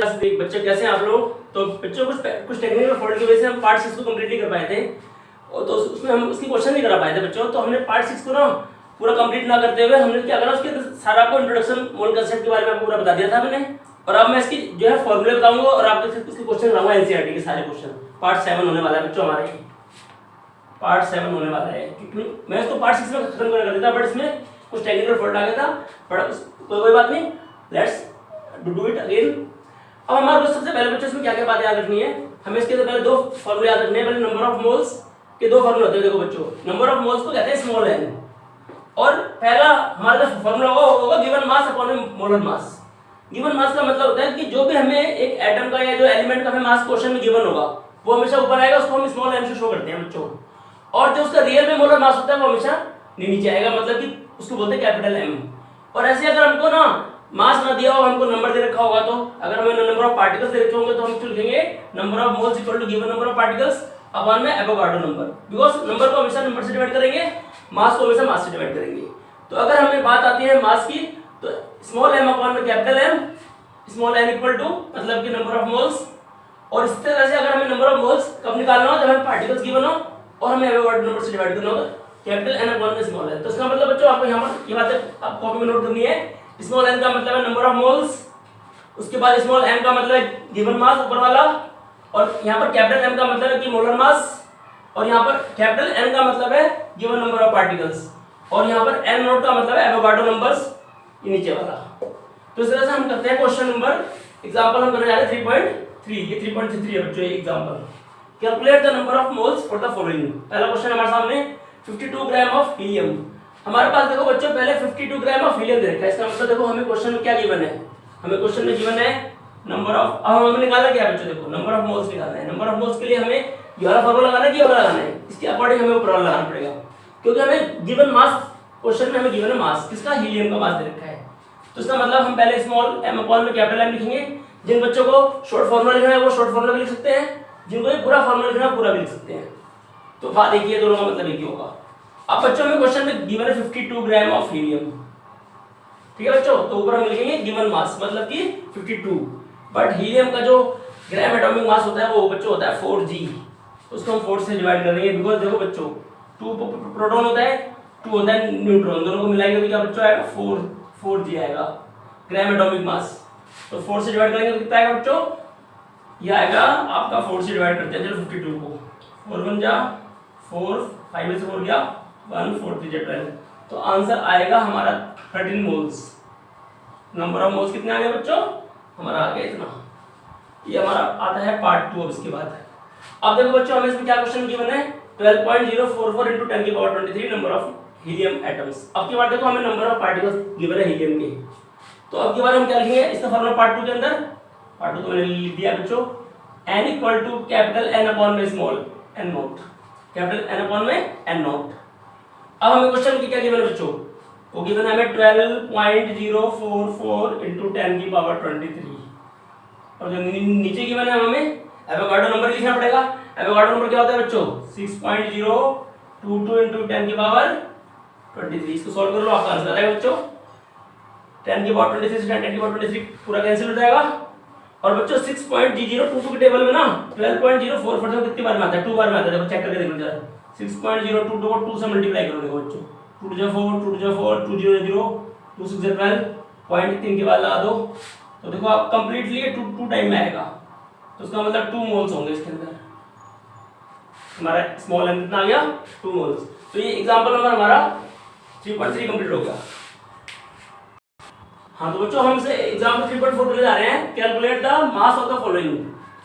बच्चे कैसे हैं आप लोग। तो बच्चों कुछ टेक्निकल फॉल्ट की वजह से हम पार्ट 6 को कंप्लीट नहीं कर पाए थे और तो उसमें हम उसकी क्वेश्चन नहीं करा पाए थे बच्चों। तो हमने पार्ट 6 को ना पूरा कंप्लीट ना करते हुए हमने क्या करा, उसके सारा आपको इंट्रोडक्शन मोल कंसेप्ट के बारे में आपको पूरा बता दिया था मैंने। और अब मैं इसकी जो है फॉर्मूले बताऊंगा और आपको इसके क्वेश्चन कराऊंगा एनसीईआरटी के सारे क्वेश्चन। पार्ट 7 होने वाला है बच्चों, हमारे पार्ट 7 होने वाला है। क्योंकि मैं इसको पार्ट 6 में खत्म कर देता बट इसमें कुछ टेक्निकल फॉल्ट आ गया था, बट कोई बात नहीं, लेट्स डू इट अगेन। अब हमारे को सबसे पहले बच्चों इसमें क्या क्या बातें याद रखनी है, हमें इसके पहले दो फॉर्मूले याद रखने हैं। पहले नंबर ऑफ मोल्स के दो फॉर्मूले होते हैं। देखो बच्चों, नंबर ऑफ मोल्स को कहते हैं स्मॉल एन, और पहला हमारा जो फॉर्मूला होगा given mass upon molar mass. Given mass का मतलब होता है कि जो भी हमें एक एटम का या जो एलिमेंट का हमें मास क्वेश्चन में गिवन होगा वो हमेशा ऊपर आएगा, उसको हम स्मॉल एम से शो करते हैं बच्चों। और जो उसका रियल में मोलर मास होता है वो हमेशा नीचे आएगा, मतलब कि उसको बोलते हैं कैपिटल एम। और ऐसे अगर हमको ना मास ना दिया हो, हमको नंबर दे रखा होगा, तो अगर हमें नंबर ऑफ पार्टिकल्स दे रखे होंगे तो हम लिखेंगे number of moles equal to given number of particles upon में एवोगाड्रो नंबर। बिकॉज नंबर को हमेशा नंबर से डिवाइड करेंगे, मास को हमेशा मास से डिवाइड करेंगे। तो अगर हमें बात आती है मास की, तो स्मॉल एम अपॉन में capital M, small N equal to मतलब कि नंबर ऑफ मोल्स। और इस तरह से अगर हमें नंबर ऑफ मोल्स कब निकालना हो, जब हमें पार्टिकल्स गिवन हो और हमें एवोगाड्रो नंबर से डिवाइड करना हो, कैपिटल एन अपॉन में स्मॉल एन। तो इसका मतलब बच्चों आपको यहाँ पर ये बातें आप कॉपी में नोट करनी है। स्मॉल एन का मतलब है नंबर ऑफ मोल्स, उसके बाद स्मॉल एम का मतलब है गिवन मास ऊपर वाला, और यहाँ पर कैपिटल एम का मतलब है कि मोलर मास, और यहाँ पर कैपिटल एन का मतलब है गिवन नंबर ऑफ पार्टिकल्स, और यहाँ पर एन नोट का मतलब है एवोगाड्रो नंबर्स, ये नीचे वाला। तो इस तरह से हम करते हैं क्वेश्चन नंबर एग्जांपल हम करने जा रहे हैं 3.3। ये 3.33 है बच्चों ये example. Calculate the number of moles for the following. पहला क्वेश्चन हमारे सामने 52 ग्राम ऑफ हीलियम। हमारे पास देखो बच्चों पहले 52 ग्राम ऑफ हीलियम दे रखा है। इसका मतलब देखो हमें क्वेश्चन में क्या गिवन है, हमें क्वेश्चन में गिवन है नंबर ऑफ, अब हमें निकाला क्या बच्चों, देखो नंबर ऑफ मोल्स निकालना है। नंबर ऑफ मोल्स के लिए हमें ये वाला फार्मूला लगाना है कि ये वाला लगाना है, इसके अकॉर्डिंग हमें ऊपर वाला लगाना पड़ेगा, क्योंकि हमें गिवन मास क्वेश्चन में हमें गिवन है मास किसका, हीलियम का मास दे रखा है। तो इसका मतलब हम पहले स्मॉल एम अपॉन में कैपिटल एम लिखेंगे। जिन बच्चों को शॉर्ट फार्मूला लिखना है वो शॉर्ट फार्मूला भी लिख सकते हैं, जिनको ये पूरा फार्मूला लिखना है पूरा भी लिख सकते हैं। तो बात एक ही है, दोनों का मतलब एक ही होगा। अब बच्चों में क्वेश्चन में गिवन है 52 ग्राम ऑफ हीलियम, ठीक है बच्चों। तो ऊपर हम लिखेंगे गिवन मास मतलब कि 52, बट हीलियम का जो ग्राम एटॉमिक मास होता है वो बच्चों होता है 4g। उसको हम 4 से डिवाइड कर देंगे, बिकॉज देखो बच्चों 2 प्रोटॉन होता है, 2 होता है न्यूट्रॉन, दोनों को मिलाएंगे तो क्या बच्चों आएगा 4g आएगा ग्राम एटॉमिक मास। तो 4 से डिवाइड करेंगे तो कितना आएगा बच्चों, ये आएगा आपका 4 से डिवाइड करते हैं चलो 52 को, 4 1 जा 4, 5 में से 4 गया 1, 4 3 जा 12। तो आंसर आएगा हमारा 13 मोल्स। नंबर ऑफ मोल्स कितने आ गए बच्चों, हमारा आ गया इतना। ये हमारा आता है पार्ट 2। अब इसके बाद अब देखो बच्चों हमें इसमें क्या क्वेश्चन गिवन है, 12.044 into 10 की power 23 number of helium atoms. अब की बार देखो हमें नंबर ऑफ पार्टिकल्स गिवन है हीलियम के, तो अब की बार हम क्या लिखेंगे इसका फॉर्मूला पार्ट 2 के अंदर। पार्ट 2 तो मैंने लिख दिया बच्चों, n equal to capital N upon में small n naught, capital N upon में एन नोट। अब हमें क्वेश्चन की क्या गिवन है बच्चों, वो गिवन है हमें 12.044 into 10 की पावर 23, और जो नीचे गिवन है हमें एवोगाड्रो नंबर लिखना पड़ेगा। एवोगाड्रो नंबर क्या होता है बच्चों 6.022 into 10 की पावर 23। इसको सॉल्व कर लो, आपका आंसर आएगा बच्चों 10 की पावर 23 से 10 की पावर 23 पूरा कैंसिल हो जाएगा। और बच्चों 6.022 के टेबल में ना 12.044 देखो कितनी बार में आता है, 2 बार में आता है, देखो चेक करके देखो जरा। 6.022 को 2 से मल्टीप्लाई करो, देखो बच्चों 2 4 2 4 2 0 0 2 6 12 पॉइंट 3 के बाद लगा दो, तो देखो आप कंप्लीटली 2 टाइम में आएगा। तो उसका मतलब 2 मोल्स होंगे इसके अंदर। हमारा स्मॉल एन कितना आ गया 2 मोल्स। तो ये एग्जांपल नंबर हमारा 3.3 कंप्लीट हो गया। हाँ तो बच्चों हम से एग्जांपल 3.4 करने जा रहे हैं। Calculate the mass of the following.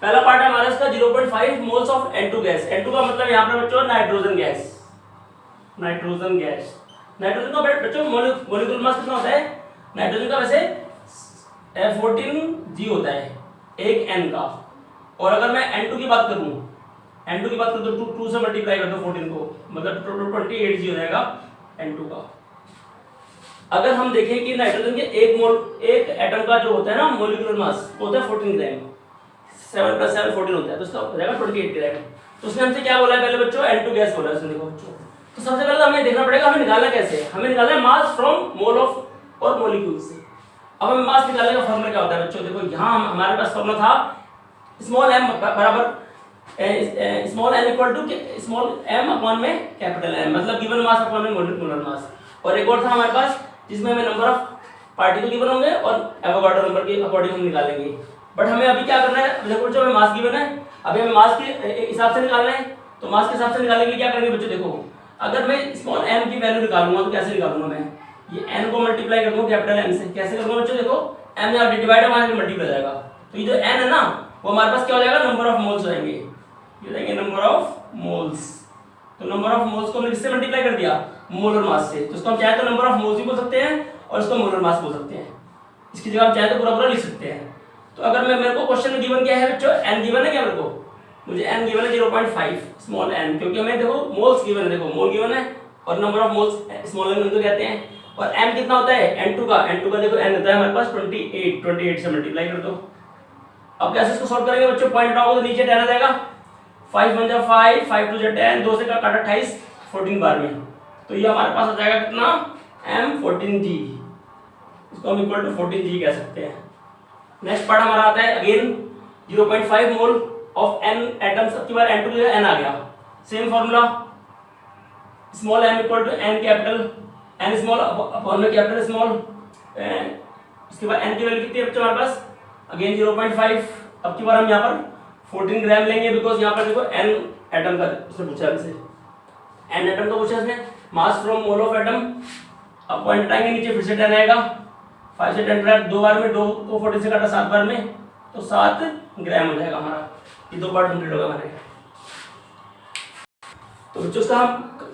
पहला पार्ट है हमारा इसका 0.5 moles of N2 gas. N2 का मतलब यहाँ पर बच्चों nitrogen gas, nitrogen gas. Nitrogen का बच्चों मॉलिक्यूलर मास कितना होता है नाइट्रोजन का, वैसे 14g होता है एक N का। और अगर मैं N2 की बात करूं, N2 की बात करूं तो 2 से मल्टीप्लाई कर दो 14 को, मतलब 28g हो जाएगा N2 का। अगर हम देखें कि नाइट्रोजन के एक एटम का जो होता है ना मॉलिक्यूलर मास वो होता है 14 ग्राम, 7 + 7 14 होता है, तो उसका हो जाएगा 28 ग्राम। तो उसने हमसे क्या बोला है पहले बच्चों N2 गैस बोला है उसने। देखो बच्चों तो सबसे पहले तो हमें देखना पड़ेगा हमें निकालना कैसे है, हमें निकालना है मास फ्रॉम मोल ऑफ और मॉलिक्यूल से। अब हमें मास निकालने का फॉर्मूला क्या होता है बच्चों, देखो यहाँ हमारे पास फॉर्मूला था स्मॉल m बराबर small n equal to small m upon में कैपिटल M, मतलब गिवन मास अपॉन में मोलर मास। और एक और था हमारे पास जिसमें हमें नंबर ऑफ पार्टिकल गिवन होंगे और एवोगाड्रो नंबर के अकॉर्डिंग हम निकालेंगे। बट हमें अभी क्या करना है, देखो जो हमें मास गिवन है अभी हमें मास के हिसाब से निकालना है, तो मास के हिसाब से निकालेंगे क्या करेंगे बच्चों, देखो अगर मैं स्मॉल m की वैल्यू निकालूंगा तो कैसे निकालूंगा, मैं ये n को मल्टीप्लाई कर दूंगा कैपिटल M से। कैसे करूंगा बच्चों, देखो m यहाँ डिवाइड है वहां से मल्टीप्लाई हो जाएगा, तो ये जो n है ना वो हमारे पास क्या हो जाएगा, नंबर ऑफ मोल्स रहेंगे, ये रहेंगे नंबर ऑफ मोल्स। तो नंबर ऑफ मोल्स को हमने किससे मल्टीप्लाई कर दिया, मोलर मास से, तो इसको हम चाहे तो नंबर ऑफ मोल्स भी बोल सकते हैं और इसको मोलर मास बोल सकते हैं, इसकी जगह हम चाहे तो पूरा पूरा लिख सकते हैं। तो अगर मैं मेरे को क्वेश्चन में गिवन क्या है बच्चों, n गिवन है क्या मेरे को, मुझे n गिवन है 0.5 स्मॉल n, क्योंकि हमें देखो मोल्स गिवन है, देखो मोल गिवन है और number of moles small n उनको कहते हैं। और m कितना होता है, n2 का देखो n होता है हमारे पास 28 से मल्टीप्लाई कर दो। अब कैसे इसको सॉल्व करेंगे बच्चों, पॉइंट हटाओगे तो नीचे 10 आ जाएगा, 5 1 जा 5, 5 2 जा 10, 2 से काटा 28, 14 बार में, तो ये हमारे पास आ जाएगा कितना m14g, इसको हम इक्वल टू 14g कह सकते हैं। नेक्स्ट पार्ट हमारा आता है again 0.5 mole of n atoms, अब की बार n2 की जगह n आ गया, same formula small m equal to n capital n small upon में कैपिटल स्मॉल, इसके बाद n की वैल्यू कितनी है बच्चों हमारे पास, अगेन 0.5, अब की बार हम यहाँ पर 14 ग्राम लेंगे, बिकॉज यहाँ पर देखो n एटम का उसने पूछा है, n एटम का पूछा इसने, mass from mole of atom. अब पॉइंट हटाएंगे नीचे, फिर से 10 आएगा, 5 से 10 डायरेक्ट 2 बार में, 2 को 14 से काटा 7 बार में, तो 7 ग्राम हो जाएगा हमारा। ये 2 पार्ट कंप्लीट होगा हमारे। तो बच्चों उसका हम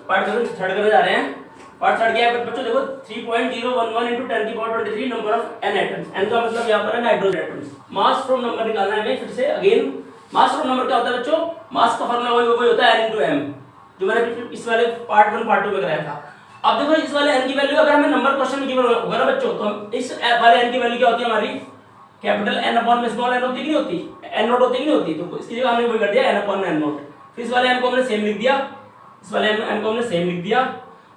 पार्ट थर्ड करने जा रहे हैं। पार्ट थर्ड क्या है बच्चों, देखो 3.011 into 10 की power 23 number of n atoms, n का मतलब यहाँ पर है nitrogen atoms. Mass from number निकालना है हमें, फिर से अगेन मास फ्रॉम नंबर क्या होता है बच्चों, मास का फॉर्मूला वही होता है n into m, जो मैंने इस वाले पार्ट 1 पार्ट 2 में कराया था। अब देखो इस वाले n की वैल्यू अगर हमें नंबर क्वेश्चन में गिवन होगा ना बच्चों, तो हम इस वाले n की वैल्यू क्या होती है हमारी, कैपिटल N अपॉन में स्मॉल n होती है कि नहीं होती, n नोट होती है कि नहीं होती, तो इसकी जगह हमने वही कर दिया n अपॉन में n नोट। फिर इस वाले m को हमने सेम लिख दिया, इस वाले m को हमने सेम लिख दिया।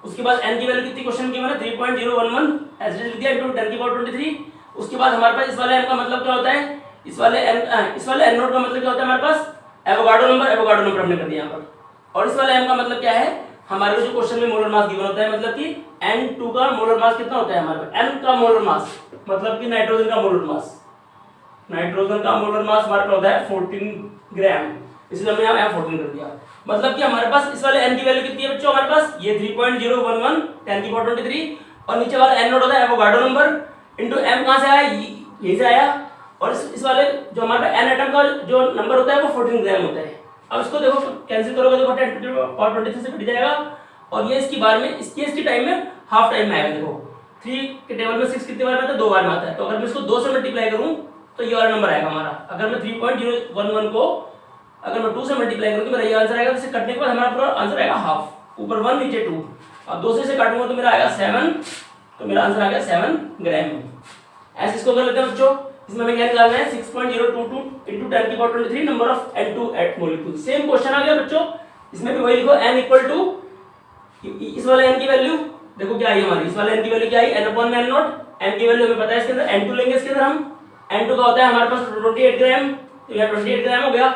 उसके बाद n की वैल्यू कितनी क्वेश्चन की मैंने 3.011 ऐसे लिख दिया इनटू 10 की पावर 23। उसके बाद हमारे पास इस वाले n का मतलब क्या होता है, इस वाले n नोट का मतलब क्या होता है हमारे पास, एवोगाड्रो नंबर हमने कर दिया यहाँ पर। और इस वाले m का मतलब क्या है, हमारे जो क्वेश्चन में मोलर मास गिवन होता है, मतलब कि n2 का मोलर मास कितना होता है हमारे पास, n का मोलर मास मतलब कि नाइट्रोजन का मोलर मास, नाइट्रोजन का मोलर मास हमारे पास होता है 14 ग्राम, इसलिए हमने यहाँ 14 कर दिया। मतलब कि हमारे पास इस वाले n की वैल्यू कितनी है बच्चों, हमारे पास ये 3.011 10 की पावर 23, और नीचे वाला n नोट होता है एवोगाड्रो नंबर इनटू m कहां से आया, यहीं से आया। और इस वाले जो हमारे n एटम का जो नंबर होता है वो 14 ग्राम होता है। अब इसको देखो कैंसिल करोगे तो 10 की पावर 23 से कट जाएगा, और ये इसकी बार में इसकी टाइम में हाफ टाइम में आएगा। देखो 3 के टेबल में 6 कितने बार में आता है, 2 बार में आता है, तो अगर मैं इसको 2 से मल्टीप्लाई करूं तो ये वाला नंबर आएगा हमारा। अगर मैं 3.011 को अगर मैं 2 से मल्टीप्लाई करूं तो मेरा ये आंसर आएगा, इससे कटने के बाद हमारा पूरा आंसर आएगा हाफ, ऊपर 1 नीचे 2। अब 2 से काटूंगा तो मेरा आएगा 7, तो मेरा आंसर आ गया 7 ग्राम। ऐसे इसको कर लेते हैं बच्चों, इसमें हमें क्या निकालना है 6.022 into 10 की power 23 number of N2 at molecule. Same question आ गया बच्चों, इसमें भी वही लिखो n इक्वल टू इस वाले n की वैल्यू देखो क्या आई हमारी, इस वाले n की वैल्यू क्या आई, n अपॉन में n नॉट, n की वैल्यू हमें पता है, इसके अंदर n2 लेंगे, इसके अंदर हम n2 का होता है हमारे पास 28 ग्राम, तो यह 28 ग्राम हो गया।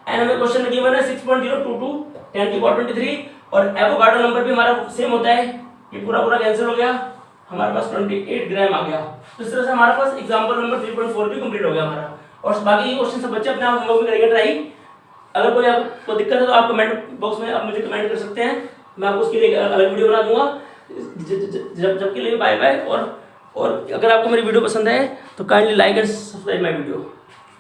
n हमें क्वेश्चन में गिवन है 6.022 10 की पावर 23, और एवोगाड्रो नंबर भी हमारा सेम होता है, ये पूरा कैंसिल हो गया, हमारे पास 28 ग्राम आ गया। तो इस तरह से हमारे पास एग्जांपल नंबर 3.4 भी कंप्लीट हो गया हमारा। और बाकी ये क्वेश्चन सब बच्चे अपने आप होमवर्क में करेंगे ट्राई। अगर कोई आपको दिक्कत है तो आप कमेंट बॉक्स में आप मुझे कमेंट कर सकते हैं, मैं आपको उसके लिए अलग वीडियो बना दूंगा। जब के लिए बाय बाय। और अगर आपको मेरी वीडियो पसंद है तो kindly like and subscribe my video.